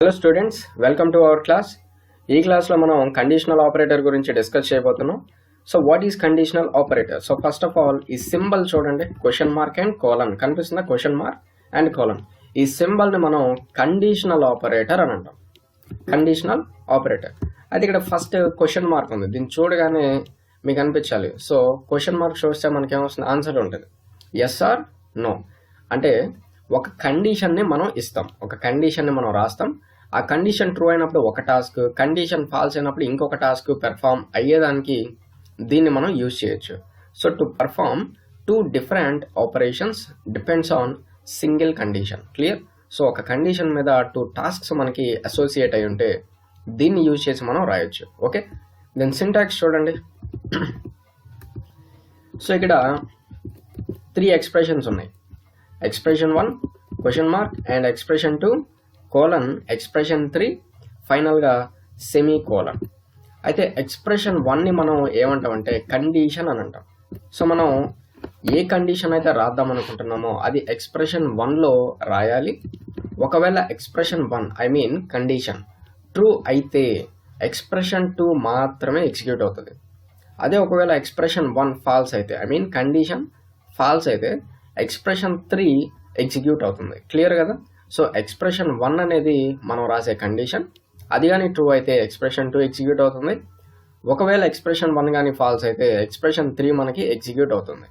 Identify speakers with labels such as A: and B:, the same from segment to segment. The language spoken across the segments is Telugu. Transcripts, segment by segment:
A: Hello students, welcome to our class. ఈ క్లాస్లో మనం కండిషనల్ ఆపరేటర్ గురించి డిస్కస్ చేయబోతున్నాం. So what is conditional operator? So first of all ఈ సింబల్ చూడండి, క్వశ్చన్ మార్క్ అండ్ కోలన్ కనిపిస్తుందా? Question mark and colon. ఈ సింబల్ని మనం కండిషనల్ ఆపరేటర్ అని అంటాం. Conditional operator. అయితే ఇక్కడ ఫస్ట్ క్వశ్చన్ మార్క్ ఉంది, దీన్ని చూడగానే మీకు అనిపించాలి. సో క్వశ్చన్ మార్క్ చూస్తే మనకేమొస్తుంది? ఆన్సర్ ఉంటుంది, ఎస్ ఆర్ నో. అంటే ఒక కండిషన్ని మనం ఇస్తాం, ఒక కండిషన్ని మనం రాస్తాం. ఆ కండిషన్ ట్రూ అయినప్పుడు ఒక టాస్క్, కండిషన్ ఫాల్స్ అయినప్పుడు ఇంకొక టాస్క్ పెర్ఫామ్ అయ్యేదానికి దీన్ని మనం యూజ్ చేయొచ్చు. So to perform 2 different operations depends on single condition. Clear? So ఒక కండిషన్ మీద 2 టాస్క్స్ మనకి అసోసియేట్ అయి ఉంటే దీన్ని యూజ్ చేసి మనం రాయొచ్చు. ఓకే, దెన్ సింటాక్స్ చూడండి. సో ఇక్కడ 3 ఎక్స్ప్రెషన్స్ ఉన్నాయి. Expression 1 question mark and expression 2 colon, expression 3 ఫైనల్గా సెమీ కోలన్. అయితే ఎక్స్ప్రెషన్ 1ని మనం ఏమంటామంటే కండిషన్ అని అంటాం. సో మనం ఏ కండిషన్ అయితే రాద్దాం అనుకుంటున్నామో అది ఎక్స్ప్రెషన్ 1లో రాయాలి. ఒకవేళ expression 1 I mean condition true అయితే ఎక్స్ప్రెషన్ 2 మాత్రమే ఎగ్జిక్యూట్ అవుతుంది. అదే ఒకవేళ ఎక్స్ప్రెషన్ 1 ఫాల్స్ అయితే ఐ మీన్ కండిషన్ ఫాల్స్ అయితే ఎక్స్ప్రెషన్ 3 ఎగ్జిక్యూట్ అవుతుంది. క్లియర్ కదా? సో ఎక్స్ప్రెషన్ 1 అనేది మనం రాసే కండిషన్, అది కానీ ట్రూ అయితే ఎక్స్ప్రెషన్ 2 ఎగ్జిక్యూట్ అవుతుంది. ఒకవేళ ఎక్స్ప్రెషన్ 1 కానీ ఫాల్స్ అయితే ఎక్స్ప్రెషన్ 3 మనకి ఎగ్జిక్యూట్ అవుతుంది.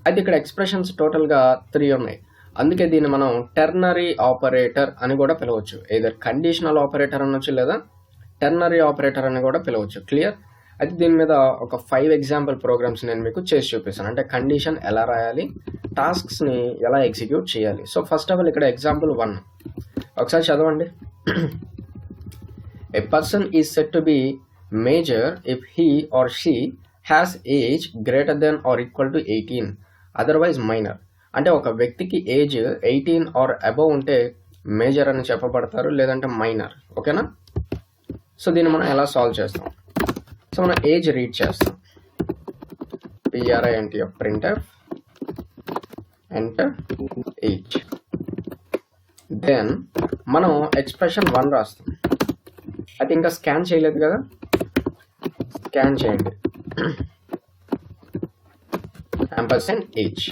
A: అయితే ఇక్కడ ఎక్స్ప్రెషన్స్ టోటల్గా 3 ఉన్నాయి. అందుకే దీన్ని మనం టెర్నరీ ఆపరేటర్ అని కూడా పిలవచ్చు. ఏదర్ కండిషనల్ ఆపరేటర్ అనొచ్చు లేదా టెర్నరీ ఆపరేటర్ అని కూడా పిలవచ్చు. క్లియర్? అయితే దీని మీద ఒక 5 ఎగ్జాంపుల్ ప్రోగ్రామ్స్ నేను మీకు చేసి చూపిస్తాను. అంటే కండిషన్ ఎలా రాయాలి, టాస్క్స్ని ఎలా ఎగ్జిక్యూట్ చేయాలి. సో ఫస్ట్ ఆఫ్ ఆల్ ఇక్కడ ఎగ్జాంపుల్ 1 ఒకసారి చదవండి. A person is set to be major if he or she has age greater than or equal to 18, otherwise minor. అంటే ఒక వ్యక్తికి ఏజ్ 18 ఆర్ అబవ్ ఉంటే మేజర్ అని చెప్పబడతారు, లేదంటే మైనర్. ఓకేనా? సో దీన్ని మనం ఎలా సాల్వ్ చేస్తాం? సో మనం ఏజ్ రీడ్ చేస్తాం. PRINT printf enter age. Then మనం ఎక్స్ప్రెషన్ 1 రాస్తాం. అయితే ఇంకా స్కాన్ చేయలేదు కదా, స్కాన్ చేయండి. ampersand age.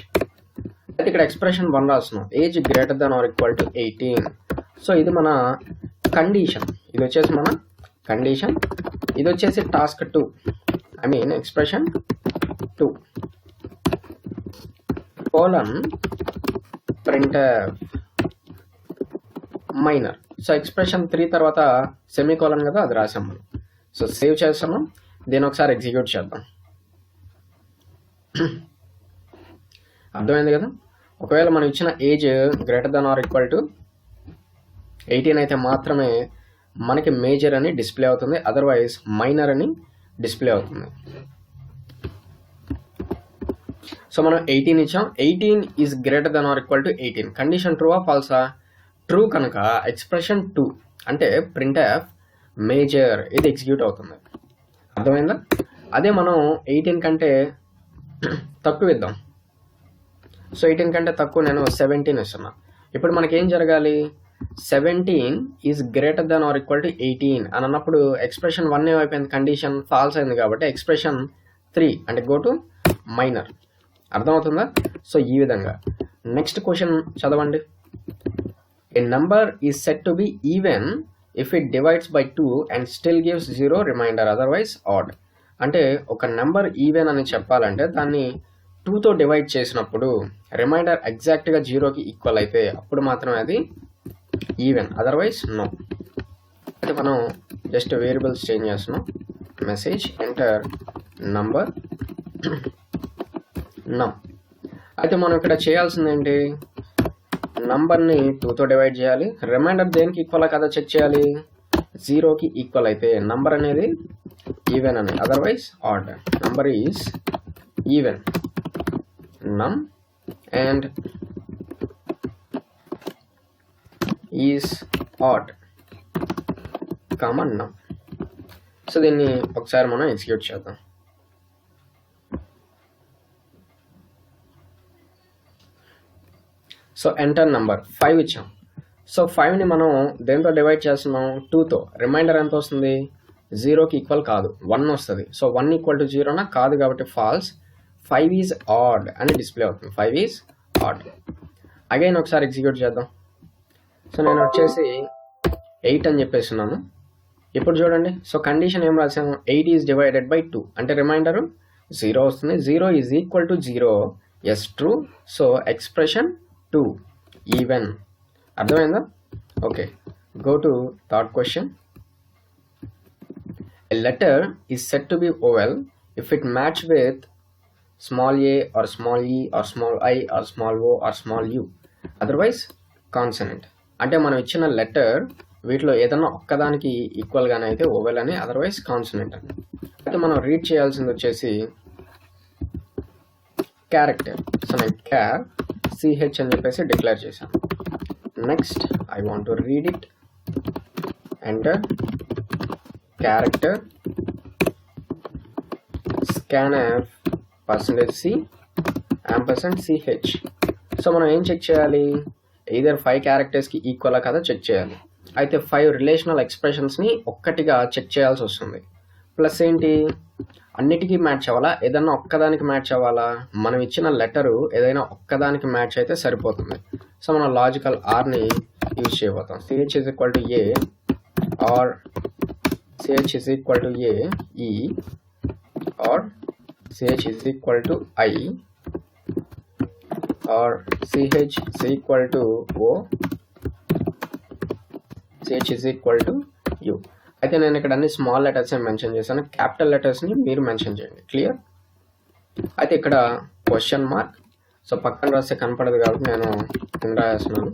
A: అయితే ఇక్కడ ఎక్స్ప్రెషన్ 1 రాస్తున్నాం, age greater than or equal to 18. So ఇది మన కండిషన్, ఇది వచ్చేసి మన కండిషన్, ఇది వచ్చేసి task 2 I mean expression 2 colon printf minor. So expression 3 తర్వాత సెమీ కోలన్ కదా, అది రాసాం మనం. సో సేవ్ చేస్తున్నాం, దీన్ని ఒకసారి ఎగ్జిక్యూట్ చేద్దాం. అర్థమైంది కదా? ఒకవేళ మనం ఇచ్చిన age greater than or equal to 18 అయితే మాత్రమే మనకి మేజర్ అని డిస్ప్లే అవుతుంది, అదర్వైజ్ మైనర్ అని డిస్ప్లే అవుతుంది. సో మనం 18 ఇచ్చాం, 18 is greater than or equal to 18. Condition true ఆ ఫాల్సా? ట్రూ కనుక ఎక్స్ప్రెషన్ 2 అంటే ప్రింట్ఎఫ్ మేజర్ ఇది ఎగ్జిక్యూట్ అవుతుంది. అర్థమైందా? అదే మనం 18 కంటే తక్కువ ఇద్దాం. సో 18 కంటే తక్కువ నేను 17 ఇస్తున్నా. ఇప్పుడు మనకేం జరగాలి? 17 is greater than or equal to 18 అని అన్నప్పుడు ఎక్స్ప్రెషన్ 1 ఏమైపోయింది? కండిషన్ ఫాల్స్ అయింది కాబట్టి ఎక్స్ప్రెషన్ 3 అంటే గో టు మైనర్. అర్థమవుతుందా? సో ఈ విధంగా. నెక్స్ట్ క్వశ్చన్ చదవండి. A number is set to be even if it divides by 2 and still gives 0 remainder, otherwise odd. అంటే ఒక నెంబర్ ఈవెన్ అని చెప్పాలంటే దాన్ని 2తో డివైడ్ చేసినప్పుడు రిమైండర్ ఎగ్జాక్ట్గా 0కి ఈక్వల్ అయితే అప్పుడు మాత్రమే అది ఈవెన్, అదర్వైజ్ నో. అయితే మనం జస్ట్ వేరియబుల్స్ చేంజ్ చేస్తున్నాం. Message enter number num. అయితే మనం ఇక్కడ చేయాల్సింది ఏంటి? నంబర్ని 2తో డివైడ్ చేయాలి. రిమైండర్ దేనికి ఈక్వల్ కదా చెక్ చేయాలి, 0కి ఈక్వల్ అయితే నంబర్ అనేది ఈవెన్ అని, otherwise odd. Number is even num and is odd common num. So దీన్ని ఒకసారి మనం ఎగ్జిక్యూట్ చేద్దాం. సో ఎంటర్ నంబర్ 5 ఇచ్చాం. సో 5ని మనం దేంతో డివైడ్ చేస్తున్నాం 2తో. రిమైండర్ ఎంత వస్తుంది 0కి ఈక్వల్ కాదు 1 వస్తుంది. సో 1 ఈక్వల్ టు 0నా కాదు కాబట్టి ఫాల్స్. 5 ఈజ్ ఆడ్ అని డిస్ప్లే అవుతుంది. 5 ఈజ్ ఆడ్. అగైన్ ఒకసారి ఎగ్జిక్యూట్ చేద్దాం. సో నేను వచ్చేసి 8 అని చెప్పేస్తున్నాను. ఇప్పుడు చూడండి, సో కండిషన్ ఏం రాసాము 8 ఈజ్ డివైడెడ్ బై 2 అంటే రిమైండర్ 0 వస్తుంది. 0 is equal to 0 is true. So expression 2 even. అర్థమైందా? Okay, go to third question. A letter is said to be vowel if it match with small a or small e or small i or small o or small u, otherwise consonant. అంటే మనం ఇచ్చిన లెటర్ వీటిలో ఏదన్నా ఒక్కదానికి ఈక్వల్గానే అయితే ఓవెల్ అని, అదర్వైజ్ కాన్సనెంట్ అని. అయితే మనం రీడ్ చేయాల్సింది వచ్చేసి క్యారెక్టర్. సో నేను క్యార్ సిహెచ్ అని చెప్పేసి డిక్లేర్ చేశాను. Next I want to read it. Enter character scanf %c %ch. So మనం ఏం చెక్ చేయాలి, either 5 క్యారెక్టర్స్కి ఈక్వలా కదా చెక్ చేయాలి. అయితే 5 రిలేషనల్ ఎక్స్ప్రెషన్స్ని ఒక్కటిగా చెక్ చేయాల్సి వస్తుంది. ప్లస్ ఏంటి, అన్నిటికీ మ్యాచ్ అవ్వాలా, ఏదైనా ఒక్కదానికి మ్యాచ్ అవ్వాలా? మనం ఇచ్చిన లెటరు ఏదైనా ఒక్కదానికి మ్యాచ్ అయితే సరిపోతుంది. సో మనం లాజికల్ ఆర్ని యూజ్ చేయబోతాం. ch is equal to a or ch is equal to a e or ch is equal to I or ch is equal to o, ch is equal to u. అయితే నేను ఇక్కడ అన్ని స్మాల్ లెటర్స్ మెన్షన్ చేశాను, క్యాపిటల్ లెటర్స్ని మీరు మెన్షన్ చేయండి. క్లియర్? అయితే ఇక్కడ క్వశ్చన్ మార్క్, సో పక్కన రాస్తే కనపడదు కాబట్టి నేను కింద రాస్తున్నాను.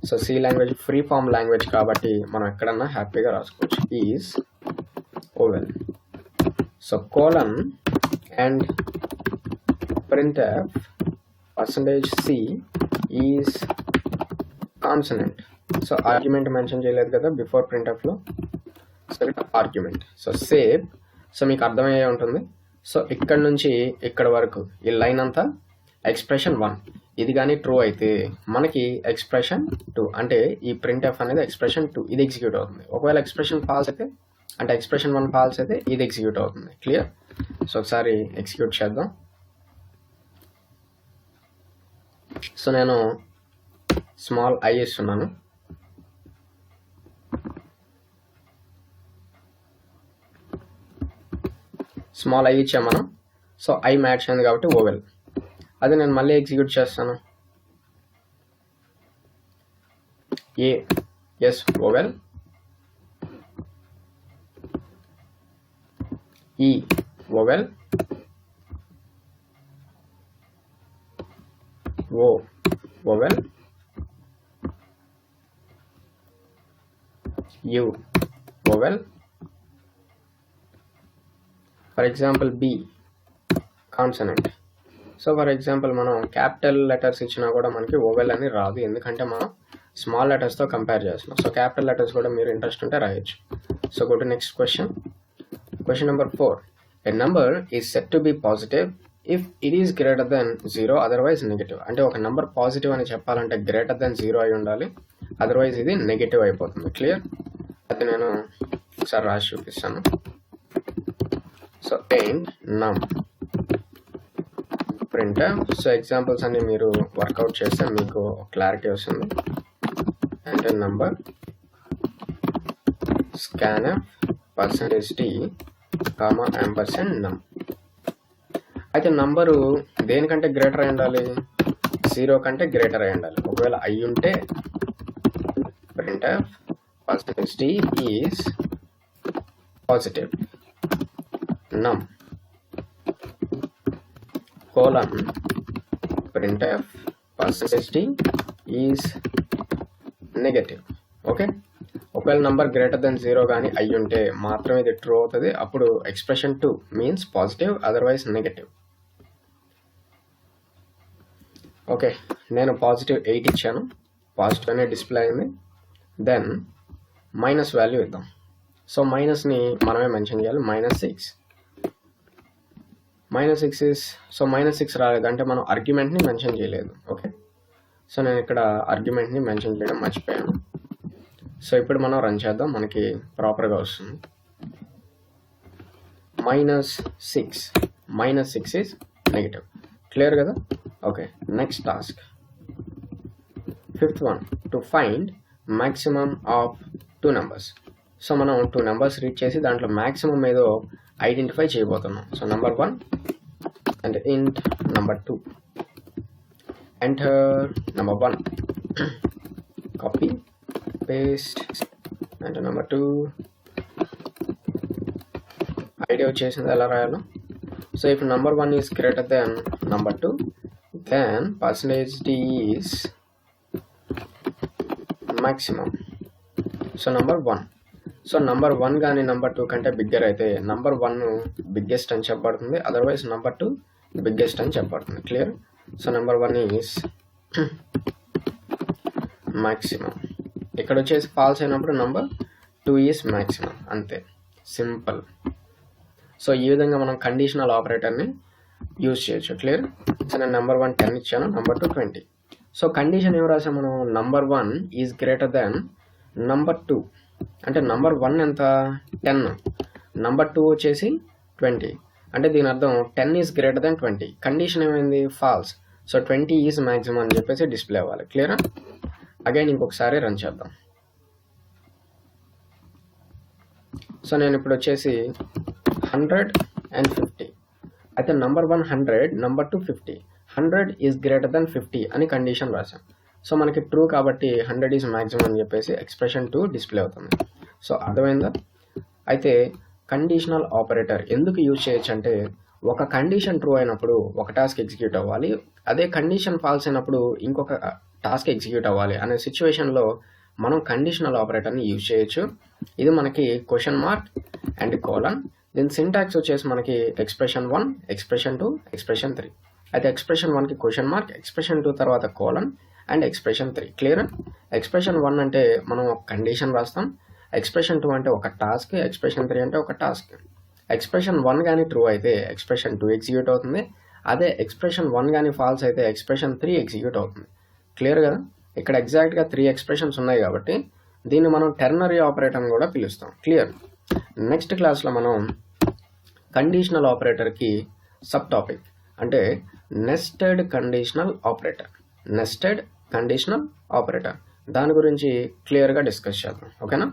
A: So C language free form language కాబట్టి మనం ఎక్కడన్నా హ్యాపీగా రాసుకోవచ్చు. Is vowel. So colon and printf %c is consonant. So argument mention చేయలేదు కదా బిఫోర్ ప్రింట్ఎఫ్లో, so argument. So save. So మీకు అర్థమయ్యే ఉంటుంది. సో ఇక్కడ నుంచి ఇక్కడ వరకు ఈ లైన్ అంతా ఎక్స్ప్రెషన్ 1. ఇది కానీ ట్రూ అయితే మనకి ఎక్స్ప్రెషన్ 2 అంటే ఈ ప్రింట్ఎఫ్ అనేది ఎక్స్ప్రెషన్ 2 ఇది ఎగ్జిక్యూట్ అవుతుంది. ఒకవేళ ఎక్స్ప్రెషన్ ఫాల్స్ అయితే అంటే ఎక్స్ప్రెషన్ 1 ఫాల్స్ అయితే ఇది ఎగ్జిక్యూట్ అవుతుంది. క్లియర్? సో ఒకసారి ఎగ్జిక్యూట్ చేద్దాం. సో నేను స్మాల్ ఐ ఇస్తున్నాను. స్మాల్ ఐ ఇచ్చాం మనం. సో ఐ మ్యాచ్ అయింది కాబట్టి ఓవెల్. అది నేను మళ్ళీ ఎగ్జిక్యూట్ చేస్తాను. A is vowel, E vowel, O vowel, U vowel. For example B consonant. So for example మనం క్యాపిటల్ లెటర్స్ ఇచ్చినా కూడా మనకి ఓవెల్ అని రాదు, ఎందుకంటే మనం స్మాల్ లెటర్స్తో కంపేర్ చేస్తున్నాం. సో క్యాపిటల్ లెటర్స్ కూడా మీరు ఇంట్రెస్ట్ ఉంటే రాయొచ్చు. So go to next question. Question number 4. A number is said to be positive if it is greater than 0, otherwise negative. అంటే ఒక నెంబర్ పాజిటివ్ అని చెప్పాలంటే గ్రేటర్ దెన్ 0 అయి ఉండాలి, అదర్వైజ్ ఇది నెగిటివ్ అయిపోతుంది. క్లియర్? అయితే నేను ఒకసారి రాసి చూపిస్తాను. సో ఎండ్ నమ్ ప్రింట్ఎఫ్. సో ఎగ్జాంపుల్స్ అన్ని మీరు వర్కౌట్ చేస్తే మీకు క్లారిటీ వస్తుంది. అంటే నంబర్ scanf %t %num. అయితే నంబరు దేనికంటే గ్రేటర్ అయి ఉండాలి, 0 కంటే గ్రేటర్ అయి ఉండాలి. ఒకవేళ అయి ఉంటే printf %t is positive, num colon printf %t is negative. Okay, ఒకవేళ నంబర్ గ్రేటర్ దెన్ 0 కానీ అయి ఉంటే మాత్రమే ఇది ట్రూ అవుతుంది. అప్పుడు expression 2 means positive, otherwise negative. Okay, నేను పాజిటివ్ 8 ఇచ్చాను, పాజిటివ్ అనే డిస్ప్లే అయింది. దెన్ మైనస్ వాల్యూ ఇద్దాం. సో మైనస్ని మనమే మెన్షన్ చేయాలి. -6 -6 ఇస్, సో -6 రాలేదు అంటే మనం ఆర్గ్యుమెంట్ని మెన్షన్ చేయలేదు. ఓకే, సో నేను ఇక్కడ ఆర్గ్యుమెంట్ని మెన్షన్ చేయడం మర్చిపోయాను. సో ఇప్పుడు మనం రన్ చేద్దాం, మనకి ప్రాపర్గా వస్తుంది. -6 ఈజ్ నెగిటివ్. క్లియర్ కదా? Okay, next task. 5th one, to find maximum of 2 numbers. So మనం 2 numbers రీడ్ చేసి దాంట్లో మ్యాక్సిమం ఏదో ఐడెంటిఫై చేయబోతున్నాం. So number 1 and int number 2. Enter number 1. Copy, paste, enter number 2. Idea వచ్చేసింది ఎలా రాయాలో. So if number 1 is greater than number 2, then %d is maximum. So number 1. So number 1 కానీ number 2 కంటే బిగ్గర్ అయితే number 1 బిగ్గెస్ట్ అని చెప్పబడుతుంది, అదర్వైజ్ number 2 బిగ్గెస్ట్ అని చెప్పబడుతుంది. Clear? So number 1 is maximum. ఇక్కడ వచ్చేసి ఫాల్స్ అయినప్పుడు number 2 ఈజ్ maximum. అంతే, సింపుల్. సో ఈ విధంగా మనం కండిషనల్ ఆపరేటర్ని యూజ్ చేయొచ్చు. క్లియర్? సో నేను number 1 10 ఇచ్చాను, number 2 20. సో కండిషన్ ఏం రాసాం మనం? number 1 is greater than number 2. అంటే number 1 ఎంత? 10. number 2 వచ్చేసి 20. అంటే దీని అర్థం 10 ఈజ్ గ్రేటర్ దాన్ 20. కండిషన్ ఏమైంది? ఫాల్స్. సో 20 ఈజ్ మ్యాక్సిమం అని చెప్పేసి డిస్ప్లే అవ్వాలి. క్లియరా? అగైన్ ఇంకొకసారి రన్ చేద్దాం. సో నేను ఇప్పుడు వచ్చేసి 100 and 50. అయితే number 1 100, number 2 50. 100 is greater than 50 అని కండిషన్ రాసాం. సో మనకి ట్రూ కాబట్టి 100 ఈజ్ మ్యాక్సిమం అని చెప్పేసి ఎక్స్ప్రెషన్ 2 డిస్ప్లే అవుతుంది. సో అర్థమైందా? అయితే కండిషనల్ ఆపరేటర్ ఎందుకు యూజ్ చేయొచ్చు అంటే, ఒక కండిషన్ ట్రూ అయినప్పుడు ఒక టాస్క్ ఎగ్జిక్యూట్ అవ్వాలి, అదే కండిషన్ ఫాల్స్ అయినప్పుడు ఇంకొక టాస్క్ ఎగ్జిక్యూట్ అవ్వాలి అనే సిచ్యువేషన్లో మనం కండిషనల్ ఆపరేటర్ని యూజ్ చేయొచ్చు. ఇది మనకి క్వశ్చన్ మార్క్ అండ్ కోలన్. దీని సింటాక్స్ వచ్చేసి మనకి ఎక్స్ప్రెషన్ 1, ఎక్స్ప్రెషన్ 2, ఎక్స్ప్రెషన్ 3. అయితే ఎక్స్ప్రెషన్ 1కి క్వశ్చన్ మార్క్, ఎక్స్ప్రెషన్ 2 తర్వాత colon and expression 3. Clear? Expression 1 అంటే మనం ఒక కండిషన్ రాస్తాం, ఎక్స్ప్రెషన్ 2 అంటే ఒక టాస్క్, ఎక్స్ప్రెషన్ 3 అంటే ఒక టాస్క్. ఎక్స్ప్రెషన్ 1 కానీ ట్రూ అయితే ఎక్స్ప్రెషన్ 2 ఎగ్జిక్యూట్ అవుతుంది, అదే ఎక్స్ప్రెషన్ 1 కానీ ఫాల్స్ అయితే ఎక్స్ప్రెషన్ 3 ఎగ్జిక్యూట్ అవుతుంది. క్లియర్ కదా? ఇక్కడ ఎగ్జాక్ట్గా 3 ఎక్స్ప్రెషన్స్ ఉన్నాయి కాబట్టి దీన్ని మనం టెర్నరీ ఆపరేటర్ అని కూడా పిలుస్తాం. క్లియర్? నెక్స్ట్ క్లాస్లో మనం కండిషనల్ ఆపరేటర్కి సబ్ టాపిక్ అంటే నెస్టెడ్ కండిషనల్ ఆపరేటర్ దాని గురించి క్లియర్గా డిస్కస్ చేద్దాం. ఓకేనా?